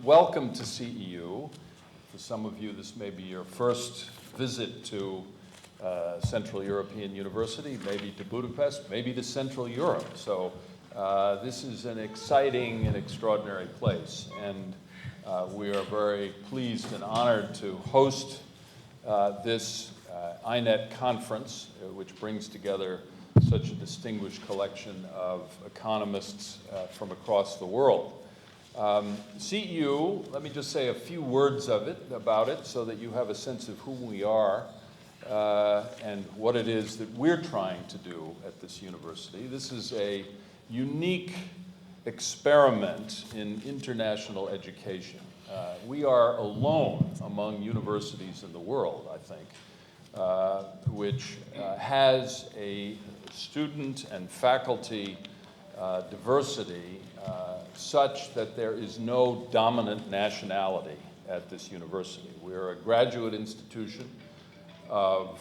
Welcome to CEU. For some of you, this may be your first visit to Central European University, maybe to Budapest, maybe to Central Europe. So this is an exciting and extraordinary place, and we are very pleased and honored to host this INET conference, which brings together such a distinguished collection of economists from across the world. CEU, let me just say a few words about it so that you have a sense of who we are and what it is that we're trying to do at this university. This is a unique experiment in international education. We are alone among universities in the world, I think, which has a student and faculty diversity such that there is no dominant nationality at this university. We're a graduate institution of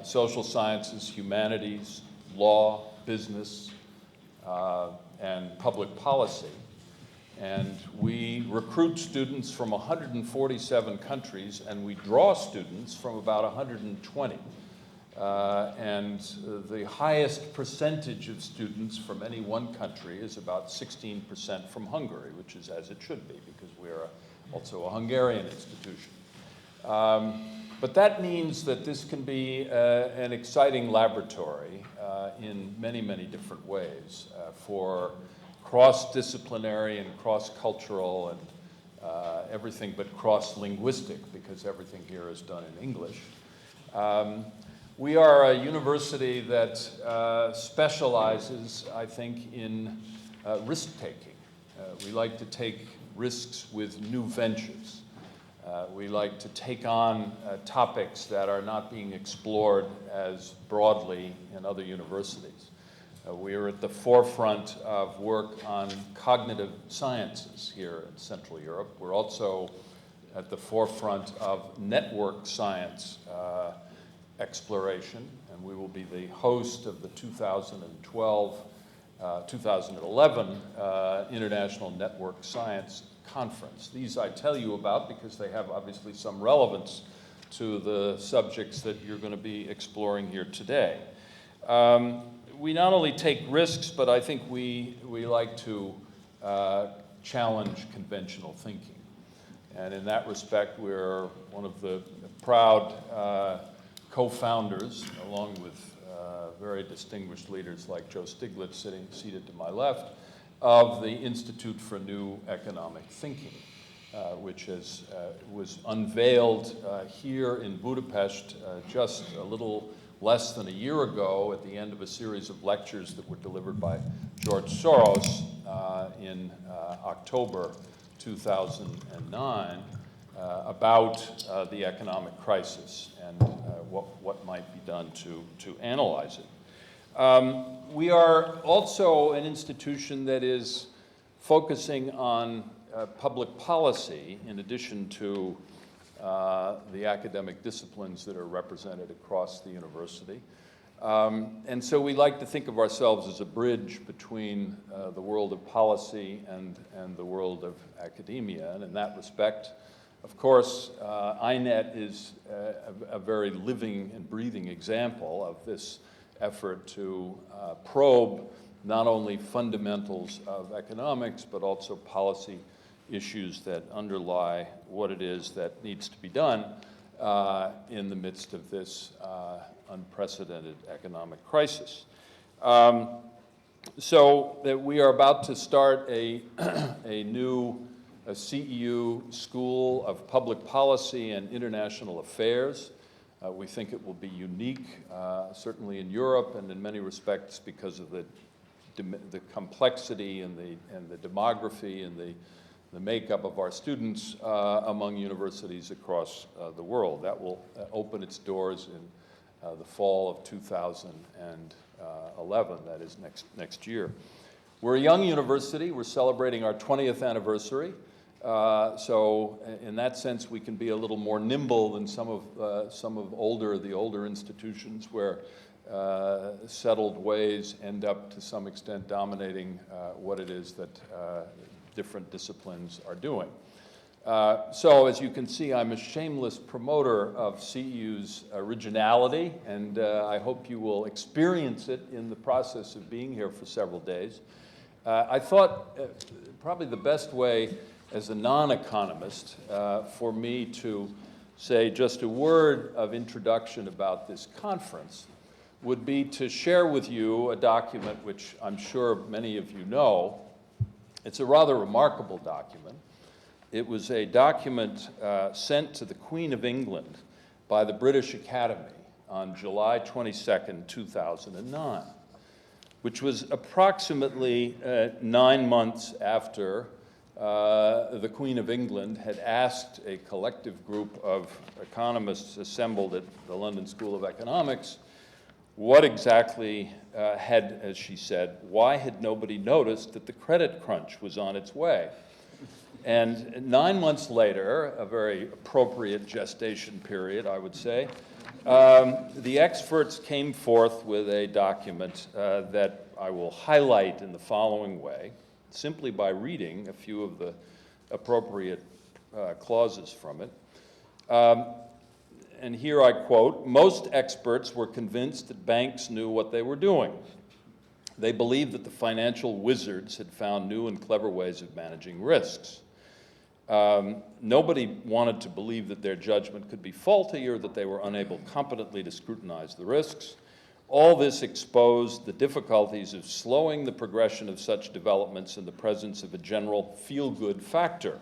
social sciences, humanities, law, business, and public policy. And we recruit students from 147 countries, and we draw students from about 120. And the highest percentage of students from any one country is about 16% from Hungary, which is as it should be, because we are also a Hungarian institution. But that means that this can be an exciting laboratory in many, many different ways for cross-disciplinary and cross-cultural and everything but cross-linguistic, because everything here is done in English. We are a university that specializes, I think, in risk-taking. We like to take risks with new ventures. We like to take on topics that are not being explored as broadly in other universities. We are at the forefront of work on cognitive sciences here in Central Europe. We're also at the forefront of network science exploration, and we will be the host of the 2011 International Network Science Conference. These I tell you about because they have obviously some relevance to the subjects that you're going to be exploring here today. We not only take risks, but I think we like to challenge conventional thinking. And in that respect, we're one of the proud co-founders, along with very distinguished leaders like Joe Stiglitz seated to my left, of the Institute for New Economic Thinking, which was unveiled here in Budapest just a little less than a year ago at the end of a series of lectures that were delivered by George Soros in October 2009 about the economic crisis and what might be done to analyze it. We are also an institution that is focusing on public policy in addition to the academic disciplines that are represented across the university. And so we like to think of ourselves as a bridge between the world of policy and the world of academia. And in that respect, of course, INET is a very living and breathing example of this effort to probe not only fundamentals of economics, but also policy issues that underlie what it is that needs to be done in the midst of this unprecedented economic crisis. So that we are about to start a new CEU School of Public Policy and International Affairs. We think it will be unique, certainly in Europe, and in many respects because of the complexity and the demography and the makeup of our students among universities across the world. That will open its doors in the fall of 2011, that is next year. We're a young university. We're celebrating our 20th anniversary. So in that sense, we can be a little more nimble than some of the older institutions where settled ways end up to some extent dominating what it is that different disciplines are doing. So as you can see, I'm a shameless promoter of CEU's originality, and I hope you will experience it in the process of being here for several days. I thought probably the best way as a non-economist for me to say just a word of introduction about this conference would be to share with you a document which I'm sure many of you know. It's a rather remarkable document. It was a document sent to the Queen of England by the British Academy on July 22nd, 2009, which was approximately 9 months after the Queen of England had asked a collective group of economists assembled at the London School of Economics what exactly had, as she said, why had nobody noticed that the credit crunch was on its way? And 9 months later, a very appropriate gestation period, I would say, the experts came forth with a document that I will highlight in the following way, simply by reading a few of the appropriate clauses from it. And here I quote, "Most experts were convinced that banks knew what they were doing. They believed that the financial wizards had found new and clever ways of managing risks. Nobody wanted to believe that their judgment could be faulty or that they were unable competently to scrutinize the risks. All this exposed the difficulties of slowing the progression of such developments in the presence of a general feel-good factor.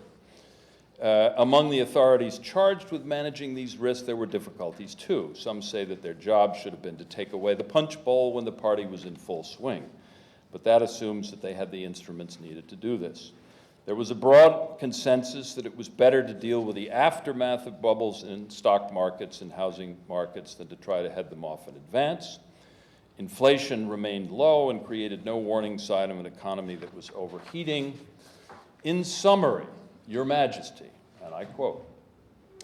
Among the authorities charged with managing these risks, there were difficulties too. Some say that their job should have been to take away the punch bowl when the party was in full swing, but that assumes that they had the instruments needed to do this. There was a broad consensus that it was better to deal with the aftermath of bubbles in stock markets and housing markets than to try to head them off in advance. Inflation remained low and created no warning sign of an economy that was overheating. In summary, Your Majesty," and I quote,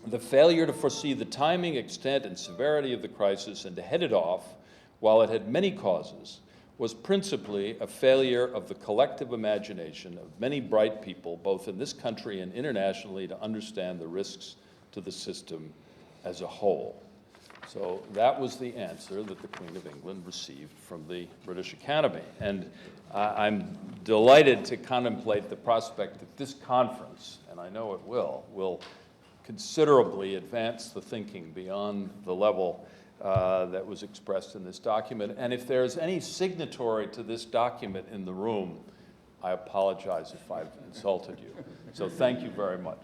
"the failure to foresee the timing, extent, and severity of the crisis and to head it off, while it had many causes, was principally a failure of the collective imagination of many bright people, both in this country and internationally, to understand the risks to the system as a whole." So that was the answer that the Queen of England received from the British Academy. And I'm delighted to contemplate the prospect that this conference, and I know it will considerably advance the thinking beyond the level that was expressed in this document. And if there's any signatory to this document in the room, I apologize if I've insulted you. So thank you very much.